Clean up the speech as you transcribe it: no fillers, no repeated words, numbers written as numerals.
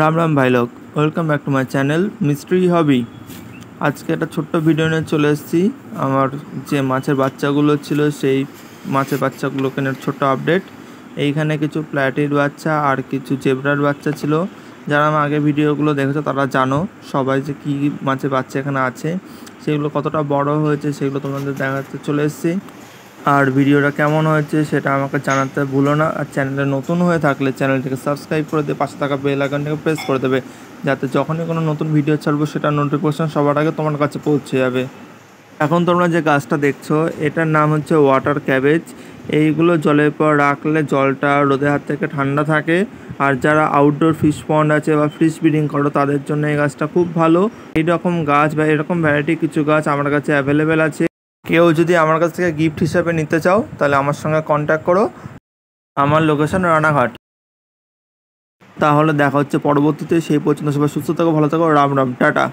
রাম রাম ভাই লোক, welcome back to my channel mystery hobby. আজকে একটা ছোট্ট ভিডিও নিয়ে চলে এসেছি। আমার যে মাছের বাচ্চাগুলো ছিল সেই মাছের বাচ্চাগুলোকে নিয়ে ছোট্ট আপডেট। এইখানে কিছু প্ল্যাটির বাচ্চা আর কিছু জেব্রার বাচ্চা ছিল। যারা আমার আগে ভিডিওগুলো দেখেছো তারা জানো সবাই যে কী মাছের বাচ্চা এখানে আছে, সেগুলো কতটা বড় হয়েছে সেগুলো তোমাদের দেখাতে চলে এসেছি। আর ভিডিওটা কেমন হয়েছে সেটা আমাকে জানাতে ভুলো না। আর চ্যানেলে নতুন হয়ে থাকলে চ্যানেলটিকে সাবস্ক্রাইব করে দিয়ে পাশে থাকা বেল আইকনটাকে প্রেস করে দেবে, যাতে যখনই কোনো নতুন ভিডিও ছাড়বো সেটা নোটিফিকেশন সবার আগে তোমার কাছে পৌঁছে যাবে। এখন তোমরা যে গাছটা দেখছো এটার নাম হচ্ছে ওয়াটার ক্যাবেজ। এইগুলো জলের পর রাখলে জলটা রোদের হাত থেকে ঠান্ডা থাকে। আর যারা আউটডোর ফিশ পন্ড আছে বা ফিশ ব্রিডিং করো তাদের জন্য এই গাছটা খুব ভালো। এইরকম গাছ বা এরকম ভ্যারাইটি কিছু গাছ আমার কাছে অ্যাভেলেবেল আছে। কেউ যদি আমার কাছ থেকে গিফট হিসাবে নিতে চাও তাহলে আমার সঙ্গে কন্ট্যাক্ট করো। আমার লোকেশন রানাঘাট। তাহলে দেখা হচ্ছে পরবর্তীতে। সেই পর্যন্ত সবাই সুস্থ থাকো, ভালো থাকো। রাম রাম, টাটা।